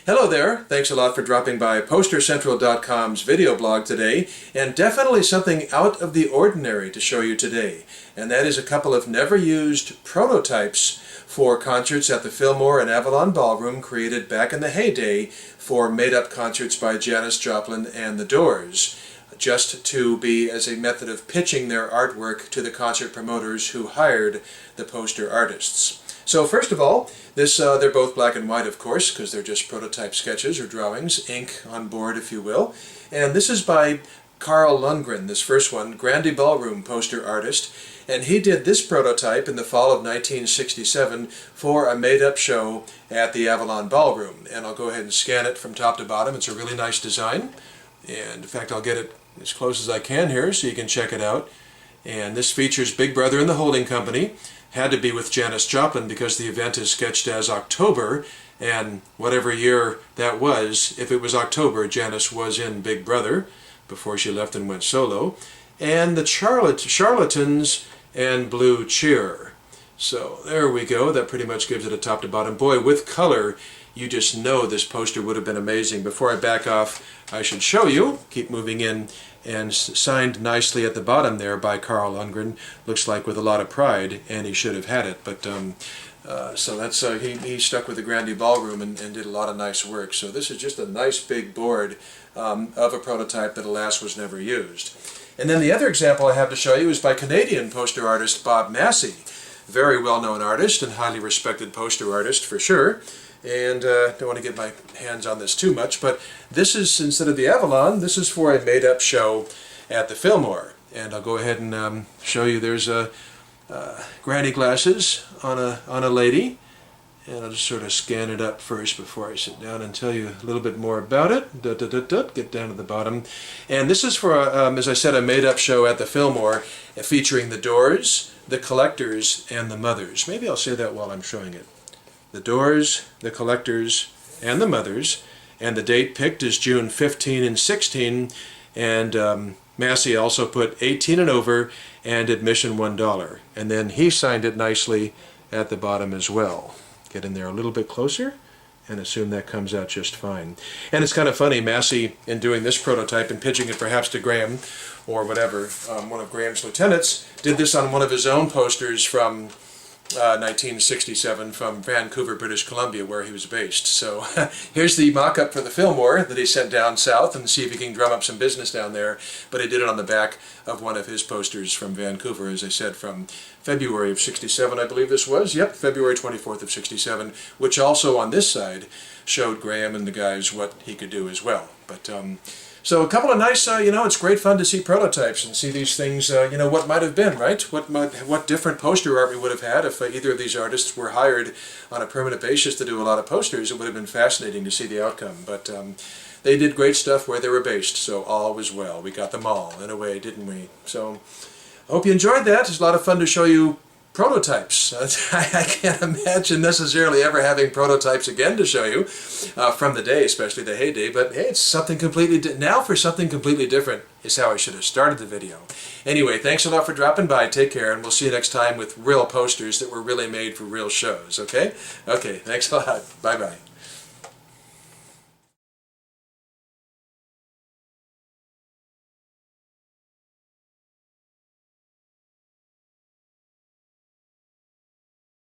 Hello there, thanks a lot for dropping by PosterCentral.com's video blog today, and definitely something out of the ordinary to show you today, and that is a couple of never-used prototypes for concerts at the Fillmore and Avalon Ballroom created back in the heyday for made-up concerts by Janis Joplin and the Doors, just to be as a method of pitching their artwork to the concert promoters who hired the poster artists. So first of all, they're both black and white, of course, because they're just prototype sketches or drawings, ink on board, if you will. And this is by Carl Lundgren, this first one, Grande Ballroom poster artist. And he did this prototype in the fall of 1967 for a made-up show at the Avalon Ballroom. And I'll go ahead and scan it from top to bottom. It's a really nice design. And in fact, I'll get it as close as I can here so you can check it out. And this features Big Brother and the Holding Company. Had to be with Janis Joplin because the event is sketched as October, and whatever year that was, if it was October, Janis was in Big Brother before she left and went solo, and the Charlatans and Blue Cheer. So there we go, that pretty much gives it a top to bottom. Boy, with color, you just know this poster would have been amazing. Before I back off, I should show you, keep moving in, and signed nicely at the bottom there by Carl Lundgren. Looks like with a lot of pride, and he should have had it. But so that's he stuck with the Grande Ballroom and did a lot of nice work. So this is just a nice big board of a prototype that alas was never used. And then the other example I have to show you is by Canadian poster artist Bob Massey, very well-known artist and highly respected poster artist for sure. And don't want to get my hands on this too much, but this is, instead of the Avalon, this is for a made-up show at the Fillmore. And I'll go ahead and show you. There's granny glasses on a lady, and I'll just sort of scan it up first before I sit down and tell you a little bit more about it. Get down to the bottom. And this is for, as I said, a made-up show at the Fillmore featuring the Doors, the Collectors, and the Mothers. Maybe I'll say that while I'm showing it. The Doors, the Collectors, and the Mothers, and the date picked is June 15 and 16, and Massey also put 18 and over and admission $1, and then he signed it nicely at the bottom as well. Get in there a little bit closer and assume that comes out just fine. And it's kind of funny, Massey, in doing this prototype and pitching it perhaps to Graham or whatever, one of Graham's lieutenants, did this on one of his own posters from 1967 from Vancouver, British Columbia, where he was based. So here's the mock-up for the Fillmore that he sent down south, and see if he can drum up some business down there. But he did it on the back of one of his posters from Vancouver, as I said, from February of 67, I believe this was. Yep, February 24th of 67, which also on this side showed Graham and the guys what he could do as well. But so a couple of nice, it's great fun to see prototypes and see these things, what might have been, right? What different poster art we would have had if either of these artists were hired on a permanent basis to do a lot of posters. It would have been fascinating to see the outcome. But they did great stuff where they were based, so all was well. We got them all, in a way, didn't we? So I hope you enjoyed that. It's a lot of fun to show you prototypes. I can't imagine necessarily ever having prototypes again to show you from the day, especially the heyday, but hey, it's something completely now for something completely different is how I should have started the video. Anyway, thanks a lot for dropping by. Take care, and we'll see you next time with real posters that were really made for real shows, okay? Okay, thanks a lot. Bye-bye.